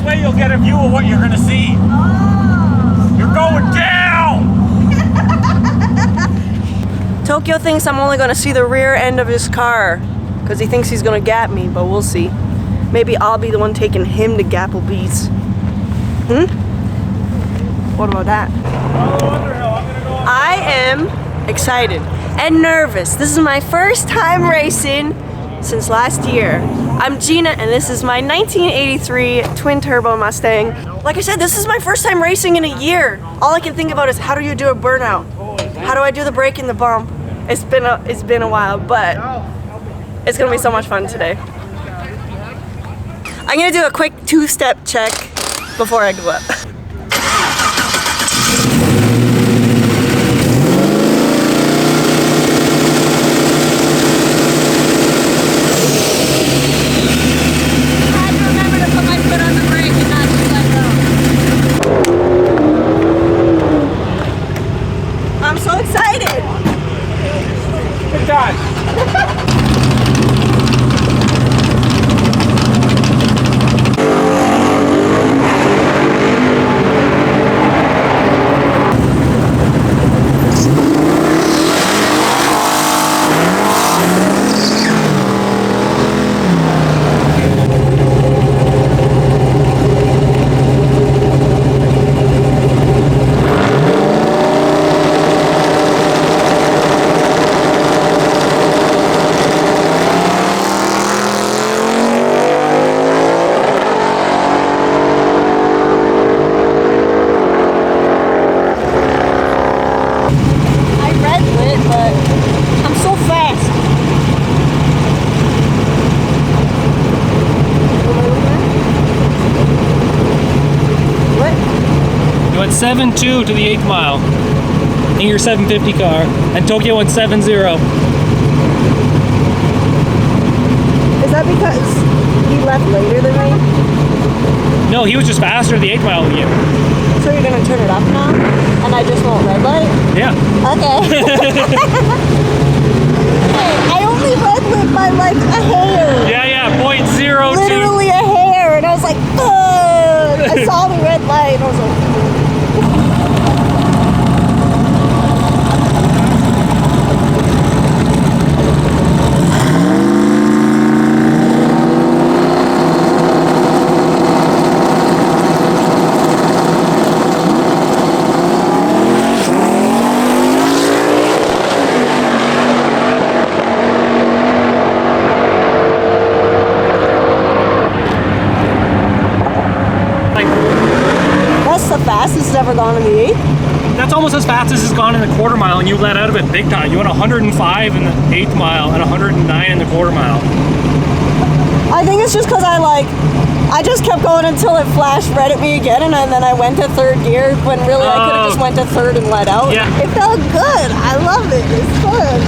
way you'll get a view of what you're gonna see. Oh. You're going down! Tokyo thinks I'm only gonna see the rear end of his car because he thinks he's gonna gap me, but we'll see. Maybe I'll be the one taking him to Gapplebee's. What about that? I am excited and nervous. This is my first time racing since last year. I'm Gina and this is my 1983 twin turbo Mustang. Like I said, this is my first time racing in a year. All I can think about is how do you do a burnout? How do I do the brake and the bump? It's been a while, but it's gonna be so much fun today. I'm gonna do a quick two-step check before I go up. You went 7.2 to the 8th mile in your 750 car, and Tokyo went 7.0. Is that because he left later than me? No, he was just faster the 8th mile than you. So you're gonna turn it up now? And I just won't red light? Yeah. Okay. Hey, I only red lit by like a hair. Yeah, 0.02. Literally a hair, and I was like, ugh! I saw the red light, and I was like, fastest ever gone in the 8th? That's almost as fast as it's gone in the quarter mile, and you let out of it big time. You went 105 in the 8th mile and 109 in the quarter mile. I think it's just because I just kept going until it flashed red at me again, and then I went to 3rd gear when really I could have just went to 3rd and let out. Yeah. It felt good. I love it. It's fun.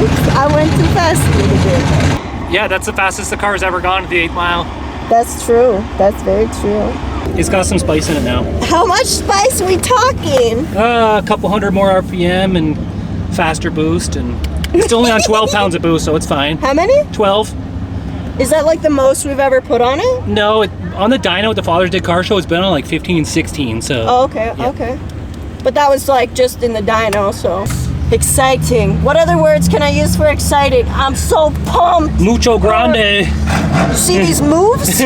Oops, I went too fast a little bit. Yeah, that's the fastest the car's ever gone to the 8th mile. That's true. That's very true. It's got some spice in it now. How much spice are we talking? A couple hundred more RPM and faster boost, and it's only on 12 pounds of boost, so it's fine. How many? 12. Is that like the most we've ever put on it? No, on the dyno at the Father's Day car show, it's been on like 15, 16, so. Oh, okay, yeah. Okay. But that was like just in the dyno, so. Exciting. What other words can I use for excited? I'm so pumped. Mucho grande. You see these moves?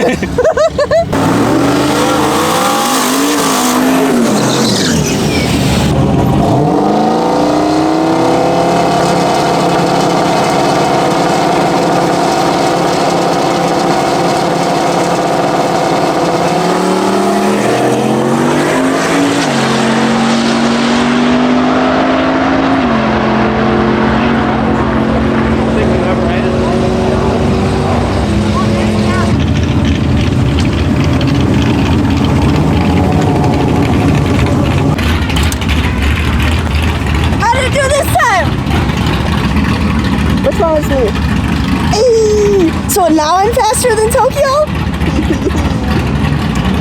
So now I'm faster than Tokyo?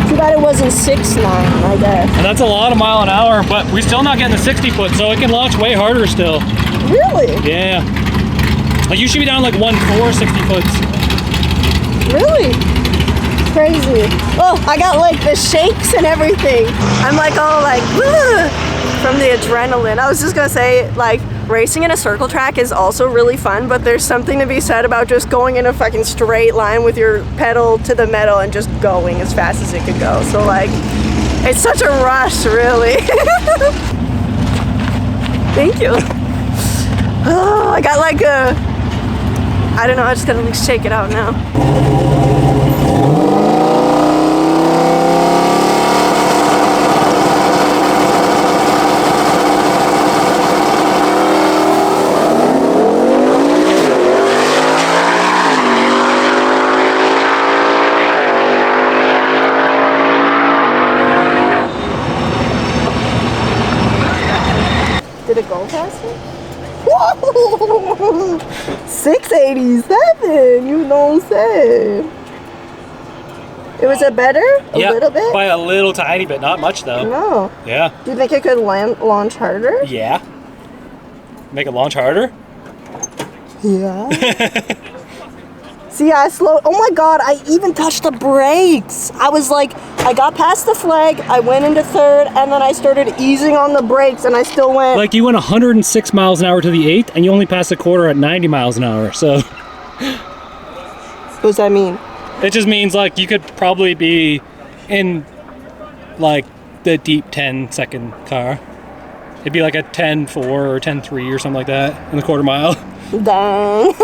Too bad it wasn't 6.9, I guess. And that's a lot of mile an hour, but we're still not getting the 60 foot, so it can launch way harder still. Really? Yeah. Like you should be down like 1.4 60 foots. Really? crazy. Oh, I got like the shakes and everything. I'm like all like, woo, from the adrenaline. I was just gonna say, like, racing in a circle track is also really fun, but there's something to be said about just going in a fucking straight line with your pedal to the metal and just going as fast as it could go. So like, it's such a rush, really. Thank you. Oh, I got like a, I don't know, I just gotta like shake it out now. Did it go faster? Whoa! 687, you know what I'm saying? Was it better? A little bit? By a little tiny bit, not much though. No. Yeah. Do you think it could launch harder? Yeah. Make it launch harder? Yeah. See, I slowed. Oh my god, I even touched the brakes. I was like, I got past the flag, I went into third, and then I started easing on the brakes, and I still went. Like you went 106 miles an hour to the 8th, and you only passed the quarter at 90 miles an hour, so. What does that mean? It just means like you could probably be in like the deep 10-second car. It'd be like a 10.4 or 10.3 or something like that in the quarter mile. Dang.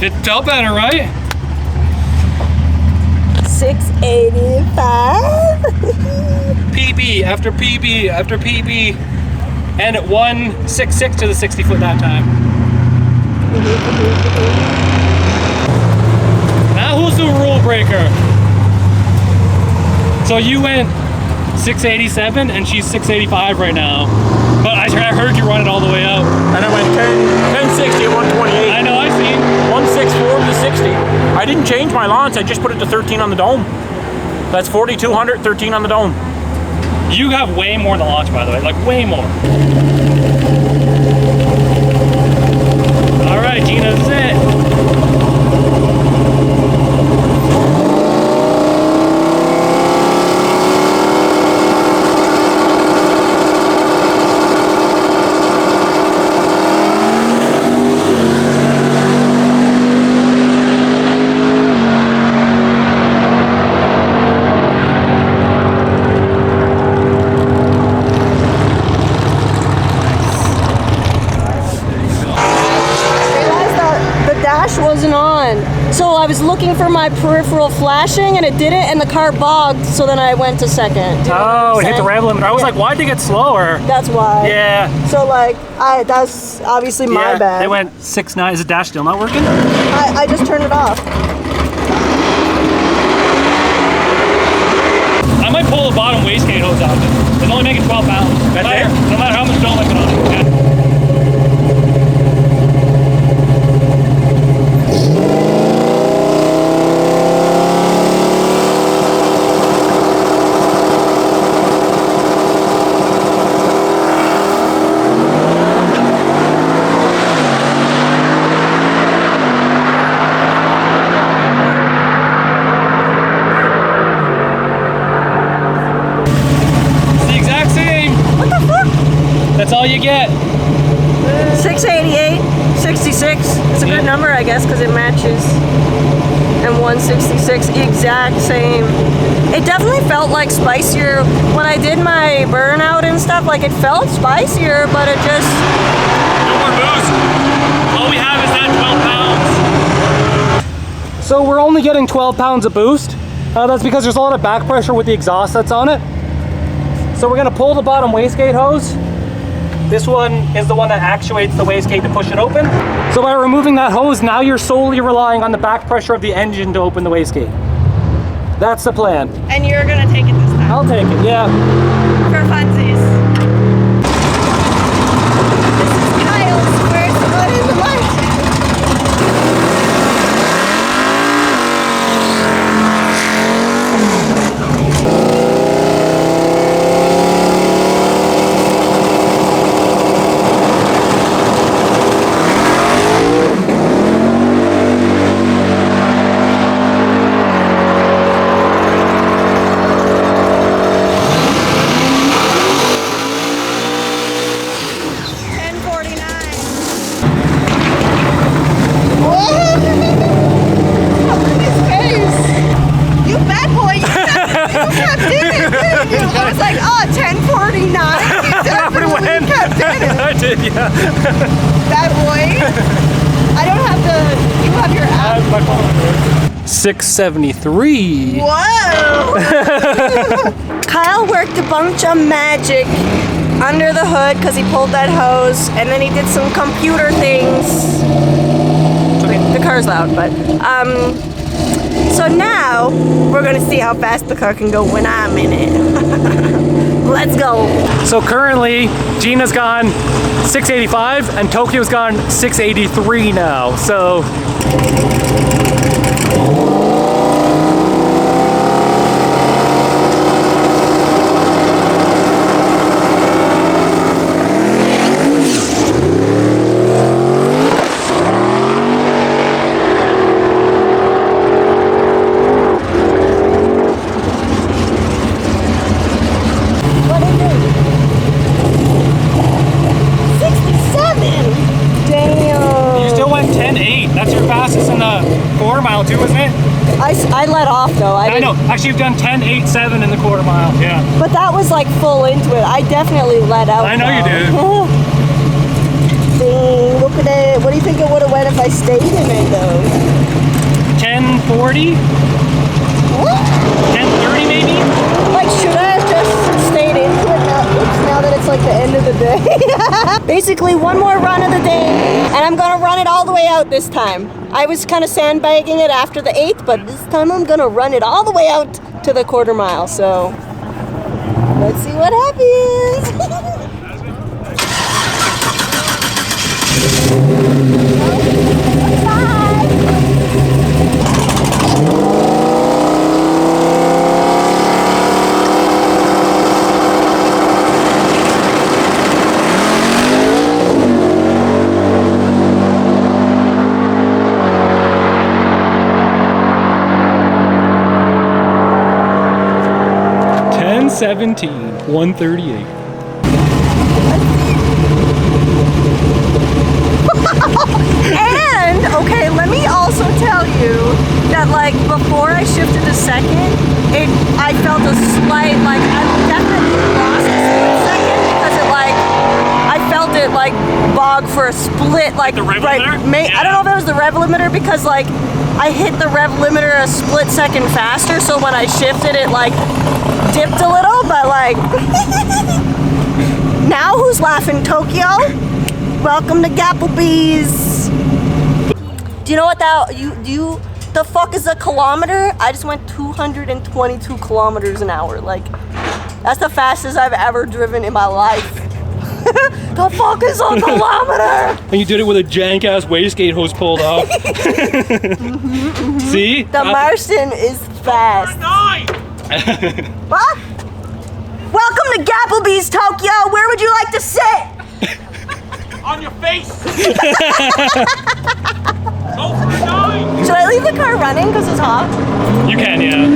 It felt better, right? 685. PB after PB after PB. And it 166 to the 60 foot that time. Now who's the rule breaker? So you went 687 and she's 685 right now. But I heard you run it all the way out. And I went 1060 at 128. I know, I seen. 164 to 60. I didn't change my launch, I just put it to 13 on the dome. That's 4,200, 13 on the dome. You have way more than launch, by the way, like way more. All right, Gina, this is it. Wasn't on. So I was looking for my peripheral flashing and it didn't, and the car bogged, so then I went to second. Oh, it hit the rev limiter. I was like, why'd they get slower? That's why. Yeah. So like, that's obviously my bad. They went 6.9. Is the dash still not working? I just turned it off. I might pull the bottom wastegate hose out of it. It's only making 12 pounds. No matter how much don't I put on it. Yeah. That's all you get. 688, 66. It's a good number, I guess, because it matches. And 166, exact same. It definitely felt like spicier when I did my burnout and stuff. Like, it felt spicier, but it just. No more boost. All we have is that 12 pounds. So we're only getting 12 pounds of boost. That's because there's a lot of back pressure with the exhaust that's on it. So we're gonna pull the bottom wastegate hose. This one is the one that actuates the wastegate to push it open. So by removing that hose, now you're solely relying on the back pressure of the engine to open the wastegate. That's the plan. And you're gonna take it this time. I'll take it, yeah. For funsies. This is Kyle's first one in the light. I was like, oh, 10:49. Definitely kept in it. I did, yeah. Bad boy. I don't have the. You have your app. My phone. 673. Whoa! Kyle worked a bunch of magic under the hood because he pulled that hose, and then he did some computer things. Okay, the car's loud, but so now we're gonna see how fast the car can go when I'm in it. Let's go. So currently, Gina's gone 685 and Tokyo's gone 683 now. So. Too, isn't it? I let off though. I know. Actually, you've done 10.87 in the quarter mile. Yeah. But that was like full into it. I definitely let out. I know you did. Dang, look at it. What do you think it would have went if I stayed in it though? 10:40? What? 10:30 maybe? Like, should I have just stayed into it now that it's like the end of the day? Basically, one more run of the day, and I'm gonna run it all the way out this time. I was kind of sandbagging it after the 8th, but this time I'm gonna run it all the way out to the quarter mile. So let's see what happens. 17, 138. And, okay, let me also tell you that, like, before I shifted to second, I felt a slight, like, I definitely lost a split second because it, like, I felt it, like, bog for a split, like, the rev limiter? I don't know if it was the rev limiter because, like, I hit the rev limiter a split second faster, so when I shifted, it, like, dipped a little, but, like, now who's laughing, Tokyo? Welcome to Gapplebee's. Do you know what the fuck is a kilometer? I just went 222 kilometers an hour. Like, that's the fastest I've ever driven in my life. The fuck is a kilometer? And you did it with a jank-ass wastegate hose pulled off. See? The Marston is fast. What? Welcome to Gapplebee's, Tokyo. Where would you like to sit? On your face! Go for the 9! Should I leave the car running because it's hot? You can, yeah.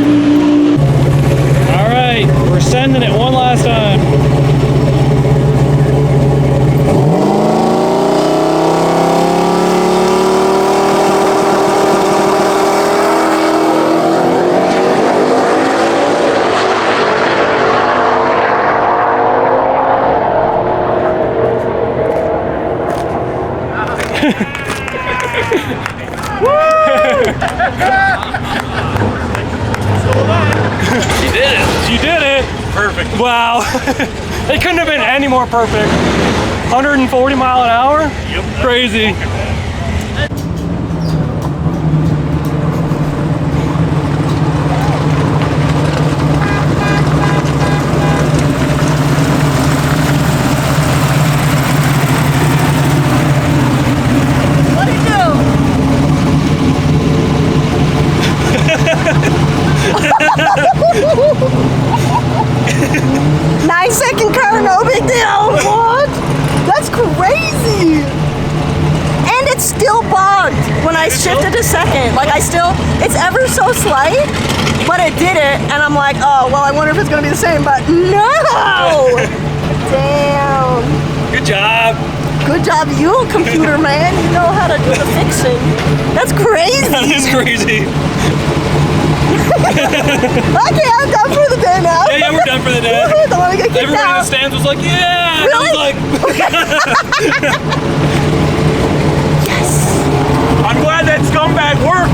All right, we're sending it one last time. You did it! You did it! Perfect. Wow. It couldn't have been any more perfect. 140 mile an hour? Yep. Crazy. 9-second car, no big deal. What? That's crazy. And it's still bogged when I shifted to second. Like it's ever so slight, but it did it. And I'm like, oh, well, I wonder if it's gonna be the same, but no. Damn. Good job. Good job, you computer man. You know how to do the fixing. That's crazy. That is crazy. Okay, I'm done for the day now. Yeah, we're done for the day. Don't want to get kicked Everybody in out. the stands was like, yeah. Really? I was like, I'm glad that scumbag worked.